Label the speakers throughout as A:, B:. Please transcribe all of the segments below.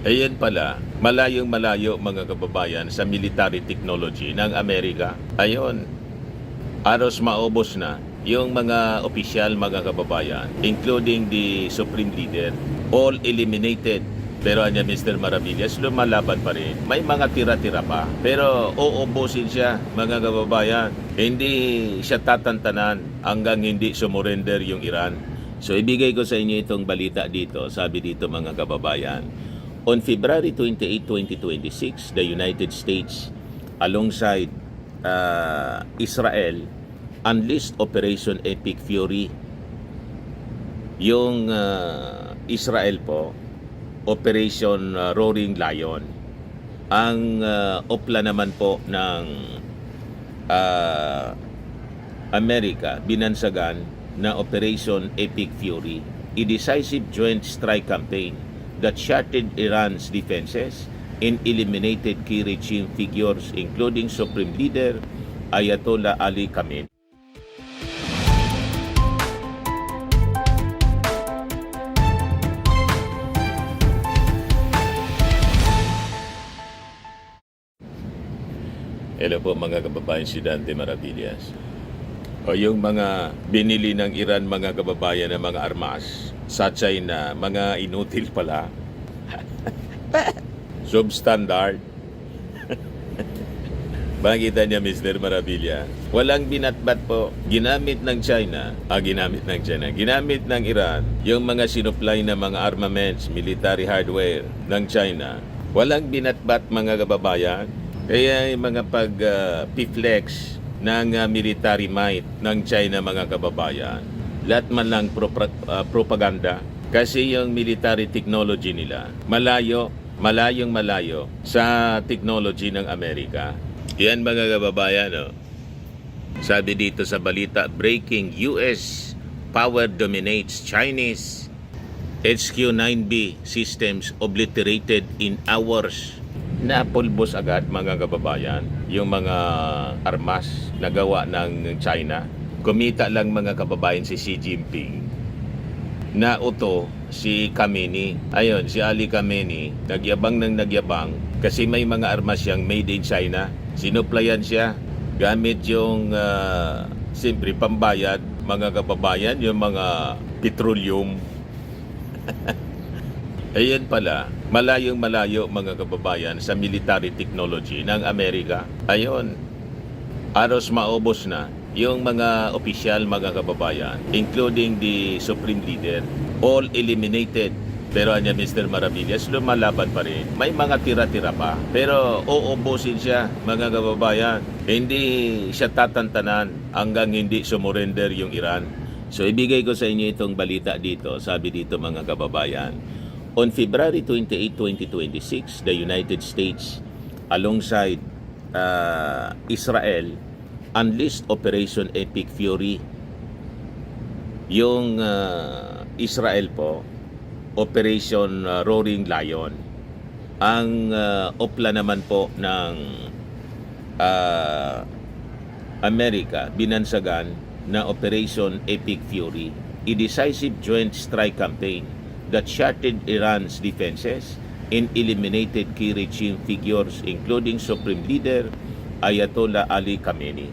A: Ayan pala, malayong malayo mga kababayan sa military technology ng Amerika. Ayon, aros maubos na yung mga opisyal mga kababayan, including the Supreme Leader, all eliminated. Pero anya Mr. Maravillas, lumalaban pa rin. May mga tira-tira pa. Pero uubusin siya, mga kababayan. Hindi siya tatantanan hanggang hindi sumurrender yung Iran. So ibigay ko sa inyo itong balita dito. Sabi dito mga kababayan, on February 28, 2026, the United States alongside Israel unleashed Operation Epic Fury. Yung Israel po, Operation Roaring Lion. Ang opla naman po ng Amerika, binansagan na Operation Epic Fury, a decisive joint strike campaign that shattered Iran's defenses and eliminated key regime figures including Supreme Leader Ayatollah Ali Khamenei. Hello po mga kababayan, si Dante Maravillas. O yung mga binili ng Iran mga kababayan na mga armas sa China, mga inutil pala. Substandard. Makita niya Mr. Maravilla. Walang binatbat po. Ginamit ng Iran yung mga sinupply na mga armaments, military hardware ng China. Walang binatbat mga kababayan. Kaya yung mga pag-flex ng military might ng China mga kababayan, lahat man lang propaganda. Kasi yung military technology nila, malayong malayo sa technology ng Amerika. Yan mga kababayan, no? Sabi dito sa balita, breaking US power dominates Chinese HQ-9B systems obliterated in hours. Napulbos agad mga kababayan yung mga armas na gawa ng China. Kumita lang mga kababayan si Xi Jinping. Nauto si Khamenei. Ayun, si Ali Khamenei, nagyabang kasi may mga armas siyang made in China. Sinuplayan siya gamit yung siyempre pambayad mga kababayan, yung mga petroleum. Ayan pala, malayong malayo mga kababayan sa military technology ng Amerika. Ayon, aros maubos na yung mga opisyal mga kababayan, including the Supreme Leader, all eliminated. Pero anya Mr. Maravillas, lumalaban pa rin. May mga tira-tira pa. Pero uubusin siya mga kababayan. Hindi siya tatantanan hanggang hindi sumurrender yung Iran. So ibigay ko sa inyo itong balita dito. Sabi dito mga kababayan, on February 28, 2026, the United States alongside Israel unleashed Operation Epic Fury. Yung Israel po, Operation Roaring Lion. Ang opla naman po ng Amerika, binansagan na Operation Epic Fury, a decisive joint strike campaign that shattered Iran's defenses and eliminated key regime figures including Supreme Leader Ayatollah Ali Khamenei.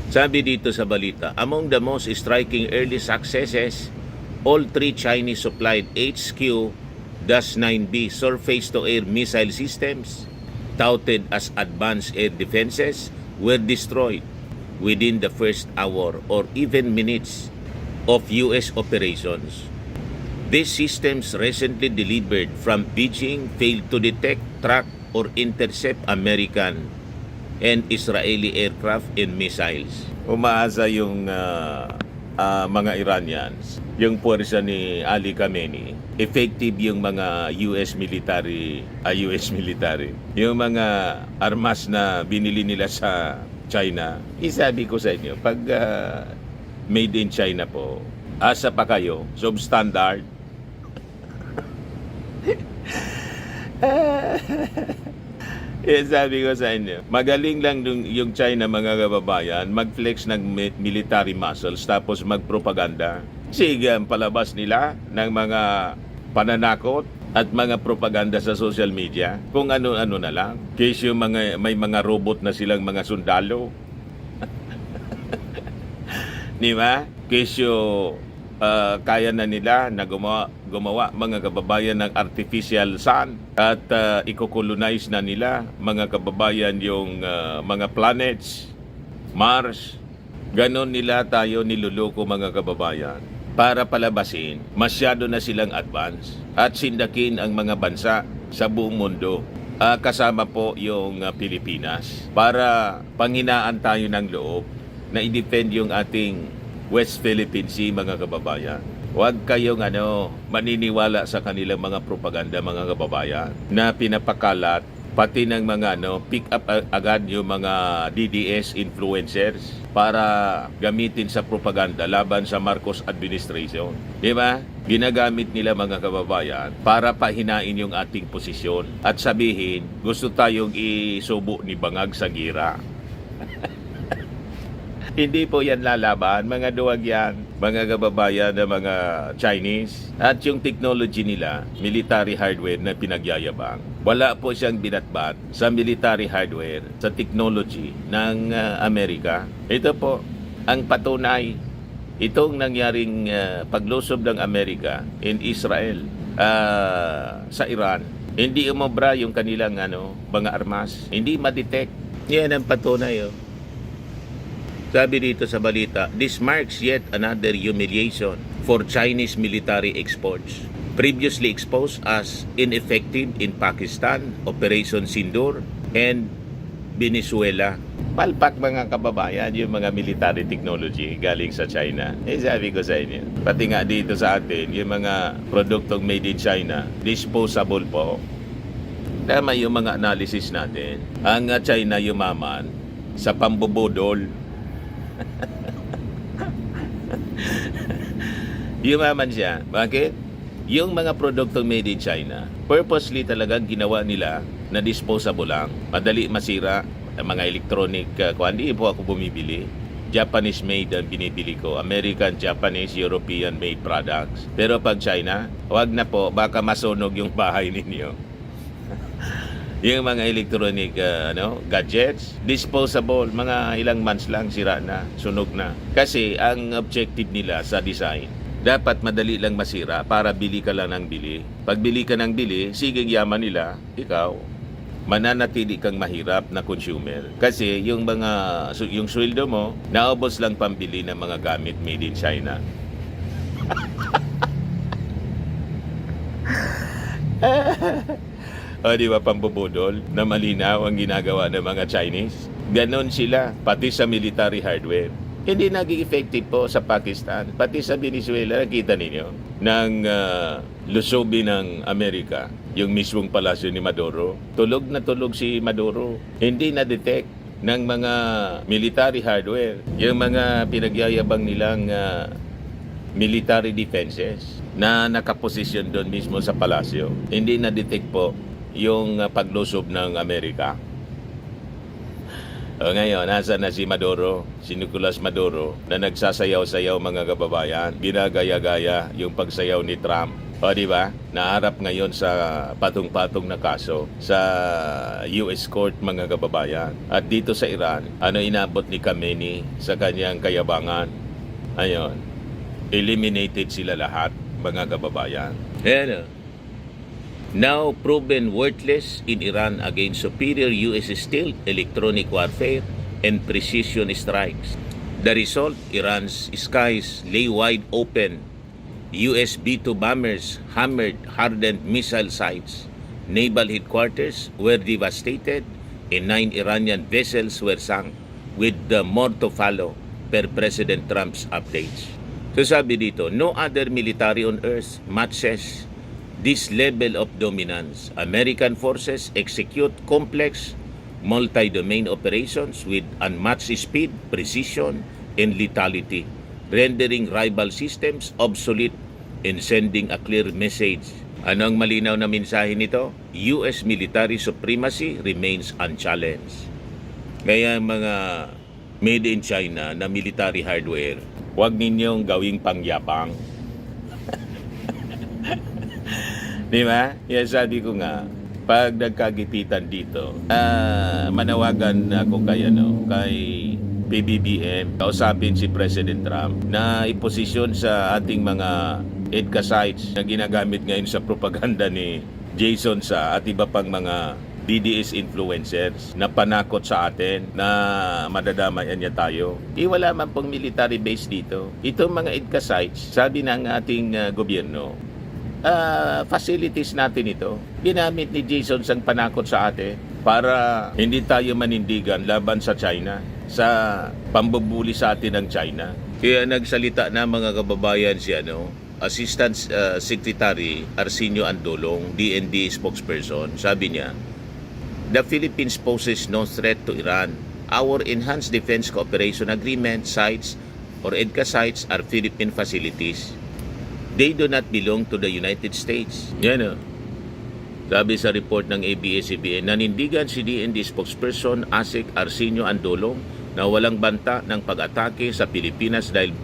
A: Sabi dito sa balita, among the most striking early successes, all three Chinese-supplied HQ-9B surface-to-air missile systems, touted as advanced air defenses, were destroyed within the first hour or even minutes of U.S. operations. These systems recently delivered from Beijing failed to detect, track, or intercept American and Israeli aircraft and missiles. Umaasa yung mga Iranians, yung puwersa ni Ali Khamenei, effective yung mga US military, yung mga armas na binili nila sa China. Isabi ko sa inyo, pag made in China po, asa pa kayo, substandard. Sabi ko sa inyo, magaling lang yung China mga kababayan mag-flex ng military muscles tapos magpropaganda. Sige, ang palabas nila ng mga pananakot, at mga propaganda sa social media, kung ano-ano na lang. Kesyo may mga robot na silang mga sundalo. Di ba? Kesyo kaya na nila na gumawa mga kababayan ng artificial sun at i-colonize na nila mga kababayan yung mga planets, Mars. Ganon nila tayo niluloko mga kababayan para palabasin masyado na silang advance at sindakin ang mga bansa sa buong mundo. Kasama po yung Pilipinas para panghinaan tayo ng loob na i-defend yung ating West Philippine Sea mga kababayan. Huwag kayong maniniwala sa kanilang mga propaganda mga kababayan na pinapakalat pati ng mga pick up agad yung mga DDS influencers para gamitin sa propaganda laban sa Marcos administration. Di ba? Ginagamit nila mga kababayan para pahinain yung ating posisyon at sabihin gusto tayong isubo ni Bangag sa gira. Hindi po yan lalaban, mga duwag yan, mga kababayan na mga Chinese. At yung technology nila, military hardware na pinagyayabang. Wala po siyang binatbat sa military hardware, sa technology ng Amerika. Ito po ang patunay. Itong nangyaring paglusob ng Amerika in Israel sa Iran. Hindi umobra yung kanilang mga armas. Hindi ma-detect. Yan ang patunay. Sabi dito sa balita, this marks yet another humiliation for Chinese military exports. Previously exposed as ineffective in Pakistan, Operation Sindoor, and Venezuela. Palpak mga kababayan yung mga military technology galing sa China. Sabi ko sa inyo, pati nga dito sa atin, yung mga produktong made in China, disposable po. Tama yung mga analysis natin. Ang China yumaman sa pambubudol. Yumaman siya. Bakit? Yung mga produktong made in China, purposely talagang ginawa nila na disposable lang. Madali masira. Mga electronic, hindi po ako bumibili. Japanese made ang binibili ko. American, Japanese, European made products. Pero pag China, wag na po. Baka masunog yung bahay ninyo. Yung mga electronic gadgets, disposable, mga ilang months lang sira na, sunog na. Kasi ang objective nila sa design, dapat madali lang masira para bili ka lang ng bili. Pag bili ka ng bili, sigig yaman nila, ikaw, mananatili kang mahirap na consumer. Kasi yung sweldo mo, naubos lang pambili ng mga gamit made in China. O di ba pambubudol na malinaw ang ginagawa ng mga Chinese? Ganon sila, pati sa military hardware. Hindi naging effective po sa Pakistan, pati sa Venezuela. Nakita ninyo ng lusobi ng Amerika, yung mismong palasyo ni Maduro. Tulog na tulog si Maduro. Hindi na-detect ng mga military hardware, yung mga pinagyayabang nilang military defenses na nakaposisyon doon mismo sa palasyo. Hindi na-detect po yung paglusob ng Amerika. Ngayon, nasa na si Maduro, si Nicolas Maduro, na nagsasayaw-sayaw mga kababayan, ginagaya-gaya yung pagsayaw ni Trump. O di ba? Naharap ngayon sa patong-patong na kaso sa US Court mga kababayan. At dito sa Iran, inabot ni Khamenei sa kanyang kayabangan? Ayun, eliminated sila lahat mga kababayan. Now proven worthless in Iran against superior US stealth, electronic warfare, and precision strikes. The result, Iran's skies lay wide open. US B-2 bombers hammered hardened missile sites. Naval headquarters were devastated and 9 Iranian vessels were sunk, with more to follow per President Trump's updates. So sabi dito, no other military on earth matches this level of dominance. American forces execute complex multi-domain operations with unmatched speed, precision, and lethality, rendering rival systems obsolete and sending a clear message. Ano ang malinaw na mensahe nito? US military supremacy remains unchallenged. Kaya mga made in China na military hardware, huwag ninyong gawing pangyapang. Di ba? Kaya sabi ko nga, pag nagkagipitan dito, manawagan ako kay PBBM, kausapin si President Trump na iposisyon sa ating mga EDCA sites na ginagamit ngayon sa propaganda ni Jason sa at iba pang mga DDS influencers na panakot sa atin na madadamayan niya tayo. Wala man pong military base dito. Itong mga EDCA sites, sabi ng ating gobyerno, facilities natin ito. Ginamit ni Jason sang panakot sa atin para hindi tayo manindigan laban sa China, sa pambubuli sa atin ng China. Kaya nagsalita na mga kababayan si Assistant Secretary Arsenio Andolong, DND spokesperson. Sabi niya, the Philippines poses no threat to Iran. Our Enhanced Defense Cooperation Agreement sites or EDCA sites are Philippine facilities. They do not belong to the United States. Yan Sabi sa report ng ABS-CBN, nanindigan si DND spokesperson Asik Arsenio Andolong na walang banta ng pag-atake sa Pilipinas dahil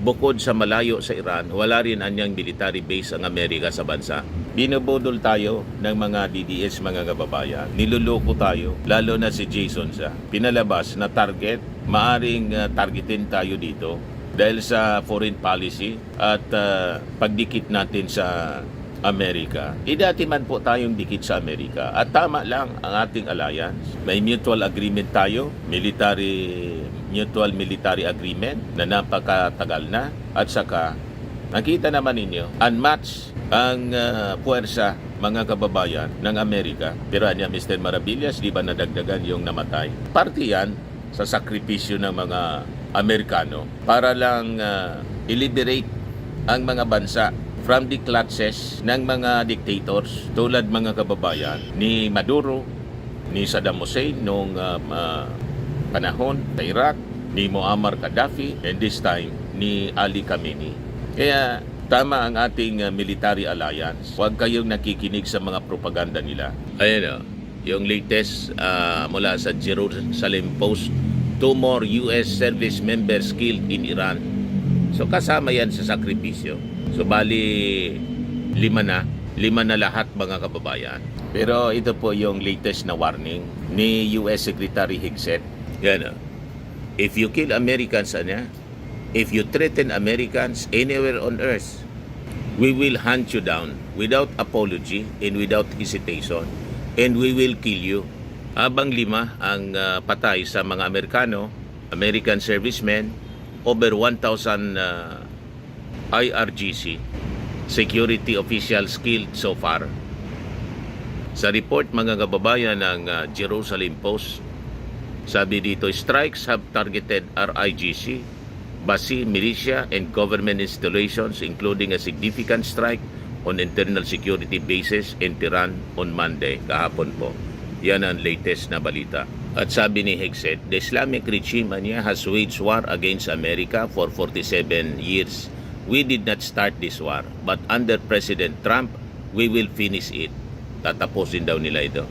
A: bukod sa malayo sa Iran, wala rin anyang military base ang Amerika sa bansa. Binubudol tayo ng mga DDS, mga kababayan. Niluloko tayo, lalo na si Jason sa pinalabas na target. Maaring targetin tayo dito dahil sa foreign policy at pagdikit natin sa Amerika. Dati man po tayong dikit sa Amerika at tama lang ang ating alliance. May mutual agreement tayo, mutual military agreement na napakatagal na at saka nakita naman ninyo, unmatched ang puwersa mga kababayan ng Amerika. Pero niya Mr. Maravillas, di ba nadagdagan yung namatay? Parte yan sa sakripisyo ng mga Amerikano para lang i-liberate ang mga bansa from the clutches ng mga dictators tulad mga kababayan ni Maduro, ni Saddam Hussein noong panahon sa Iraq, ni Muammar Gaddafi, and this time ni Ali Khamenei. Kaya tama ang ating military alliance. Huwag kayong nakikinig sa mga propaganda nila. Ayan yung latest mula sa Jerusalem Post, 2 more US service members killed in Iran. So kasama yan sa sakripisyo. So bali 5 na lahat mga kababayan. Pero ito po yung latest na warning ni US Secretary Hegseth. Yan if you kill Americans, if you threaten Americans anywhere on earth, we will hunt you down without apology and without hesitation, and we will kill you. Habang 5 ang patay sa mga Amerikano, American servicemen, over 1,000 IRGC security officials killed so far. Sa report mga kababayan ng Jerusalem Post, sabi dito, strikes have targeted RIGC, base, militia, and government installations, including a significant strike on internal security bases in Tehran on Monday, kahapon po. Yan ang latest na balita. At sabi ni Hegseth, the Islamic regime has waged war against America for 47 years. We did not start this war, but under President Trump, we will finish it. Tatapusin daw nila ito.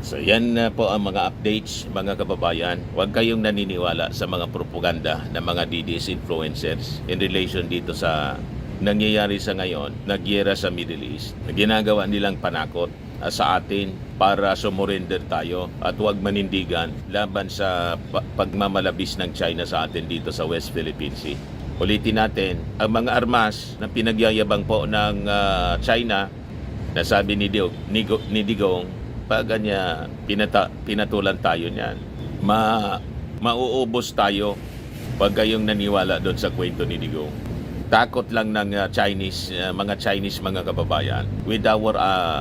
A: So yan na po ang mga updates mga kababayan. Huwag kayong naniniwala sa mga propaganda ng mga DDS influencers in relation dito sa nangyayari sa ngayon, nagyera sa Middle East, na ginagawa nilang panakot sa atin para sumurrender tayo at huwag manindigan laban sa pagmamalabis ng China sa atin dito sa West Philippine Sea. Ulitin natin, ang mga armas na pinagyayabang po ng China, na sabi ni Digong, pag kanya pinatulan tayo niyan, mauubos tayo. Huwag kayong naniwala doon sa kwento ni Digong. Takot lang ng mga Chinese mga kababayan with our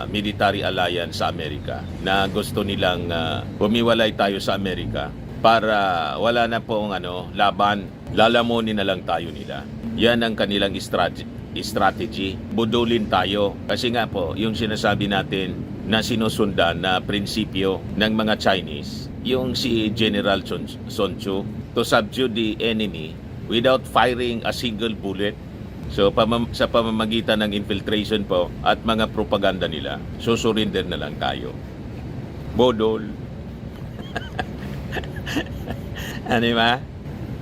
A: military alliance sa Amerika na gusto nilang humiwalay tayo sa Amerika para wala na pong laban, lalamunin na lang tayo nila. Yan ang kanilang strategy. Budulin tayo. Kasi nga po, yung sinasabi natin na sinusundan na prinsipyo ng mga Chinese, yung si General Sun Tzu, to subdue the enemy without firing a single bullet. So sa pamamagitan ng infiltration po at mga propaganda nila, surrender na lang tayo. Bodol. Ano ba?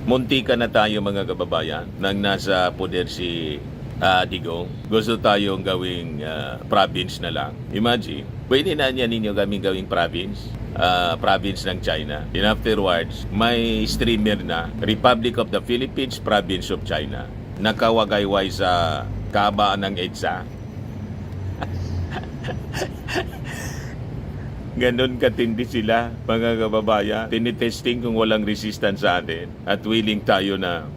A: Muntika na tayo mga kababayan nang nasa poder si Digong. Gusto tayong gawing province na lang. Imagine, pwede na niya ninyo kaming gawing province. Province ng China. And afterwards, may streamer na Republic of the Philippines, Province of China. Nakawagayway sa kahabaan ng EDSA. Ganon katindi sila, mga kababayan. Tinitesting kung walang resistance sa atin at willing tayo na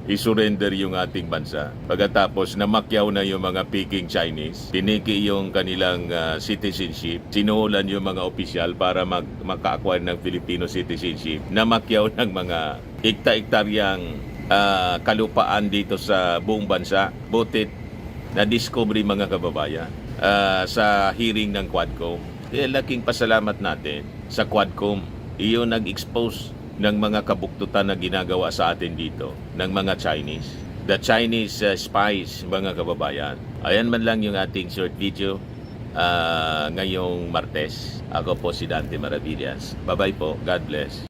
A: i-surrender yung ating bansa. Pagkatapos namakyaw na yung mga Peking Chinese, tiniki yung kanilang citizenship, sinuhulan yung mga opisyal para maka-acquire ng Filipino citizenship, namakyaw ng mga ikta-iktaryang kalupaan dito sa buong bansa. Butit na-discover mga kababayan sa hearing ng Quadcom. Kaya laking pasalamat natin sa Quadcom. Iyon nag-expose ng mga kabuktutan na ginagawa sa atin dito ng mga Chinese. The Chinese spies, mga kababayan. Ayan man lang yung ating short video ngayong Martes. Ako po si Dante Maravillas. Bye-bye po. God bless.